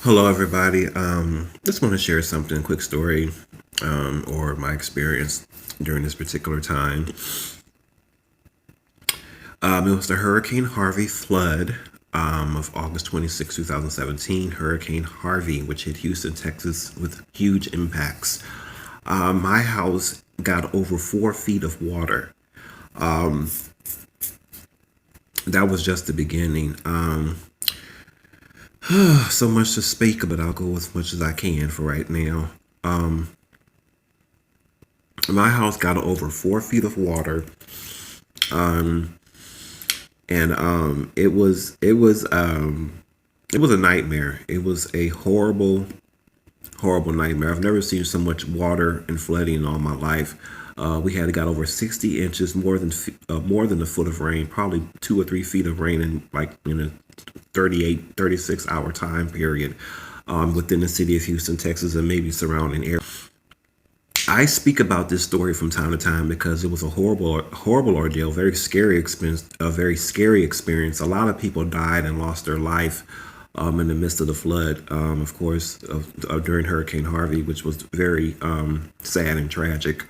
Hello, everybody. Just want to share something, a quick story, or my experience during this particular time. It was the Hurricane Harvey flood of August 26, 2017. Hurricane Harvey, which hit Houston, Texas, with huge impacts. My house got over 4 feet of water. That was just the beginning. So much to speak, but I'll go as much as I can for right now. My house got over 4 feet of water, and it was a nightmare. It was a horrible nightmare. I've never seen so much water and flooding in all my life. We had got over 60 inches, more than a foot of rain, probably 2 or 3 feet of rain in a 36 hour time period within the city of Houston, Texas, and maybe surrounding area. I speak about this story from time to time because it was a horrible ordeal, very scary experience, a very scary experience. A lot of people died and lost their life in the midst of the flood, of course, during Hurricane Harvey, which was very sad and tragic.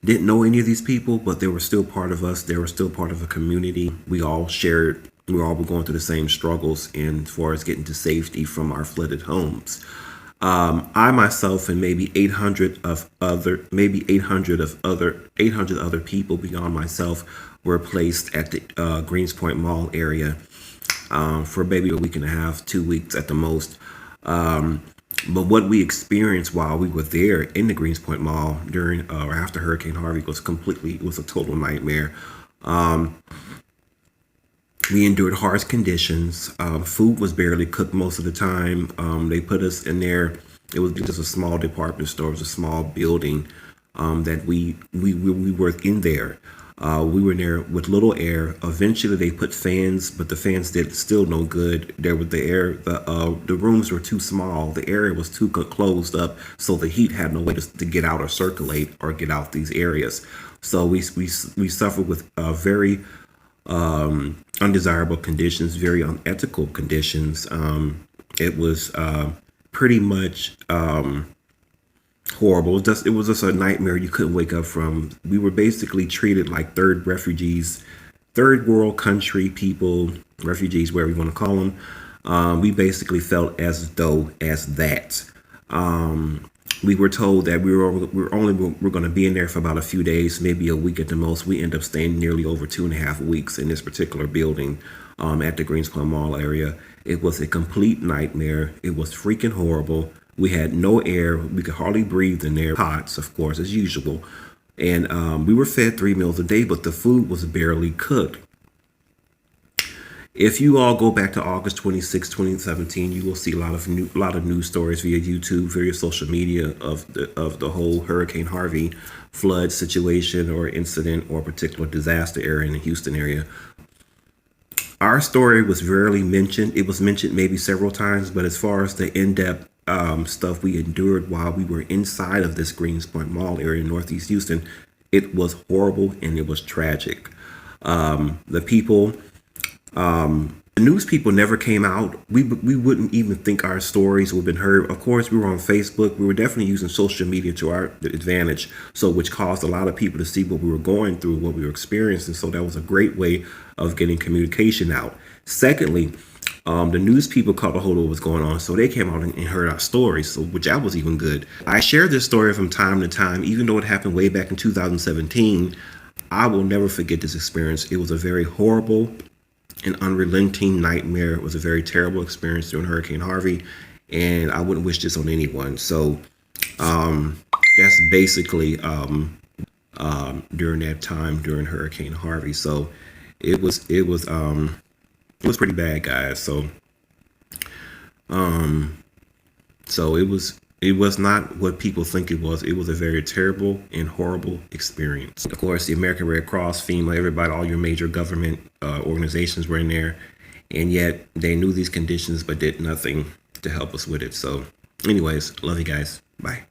Didn't know any of these people, but they were still part of us. They were still part of a community. We all were going through the same struggles in as far as getting to safety from our flooded homes. I myself and maybe 800 other people beyond myself were placed at the Greenspoint Mall area for maybe a week and a half, 2 weeks at the most. But what we experienced while we were there in the Greenspoint Mall during or after Hurricane Harvey was a total nightmare. We endured harsh conditions. Food was barely cooked most of the time. They put us in there. It was just a small department store. It was a small building that we were in there. We were in there with little air. Eventually, they put fans, but the fans did still no good. There was the air. The rooms were too small. The area was too closed up, so the heat had no way to get out or circulate or get out these areas. So we suffered with very undesirable conditions, very unethical conditions. It was pretty much horrible. It was just a nightmare you couldn't wake up from. We were basically treated like third world country people, refugees, whatever you want to call them. We basically felt as though as that. We were told that we were going to be in there for about a few days, maybe a week at the most. We ended up staying nearly over 2.5 weeks in this particular building at the Greenspoint Mall area. It was a complete nightmare. It was freaking horrible. We had no air. We could hardly breathe in there. Pots, of course, as usual. And we were fed 3 meals a day, but the food was barely cooked. If you all go back to August 26, 2017, you will see a lot of news stories via YouTube, via social media of the whole Hurricane Harvey flood situation or incident or particular disaster area in the Houston area. Our story was rarely mentioned. It was mentioned maybe several times, but as far as the in-depth stuff we endured while we were inside of this Greenspoint Mall area in Northeast Houston, it was horrible and it was tragic. The news people never came out. We wouldn't even think our stories would have been heard. Of course, we were on Facebook. We were definitely using social media to our advantage, so which caused a lot of people to see what we were going through, what we were experiencing. So that was a great way of getting communication out. Secondly, the news people caught a hold of what was going on, so they came out and heard our stories, so which that was even good. I share this story from time to time, even though it happened way back in 2017. I will never forget this experience. It was a very horrible an unrelenting nightmare. It was a very terrible experience during Hurricane Harvey, and I wouldn't wish this on anyone. So that's basically during that time during Hurricane Harvey. So it was pretty bad, guys. So it was not what people think it was. It was a very terrible and horrible experience. Of course, the American Red Cross, FEMA, everybody, all your major government organizations were in there, and yet they knew these conditions but did nothing to help us with it. So anyways, love you guys. Bye.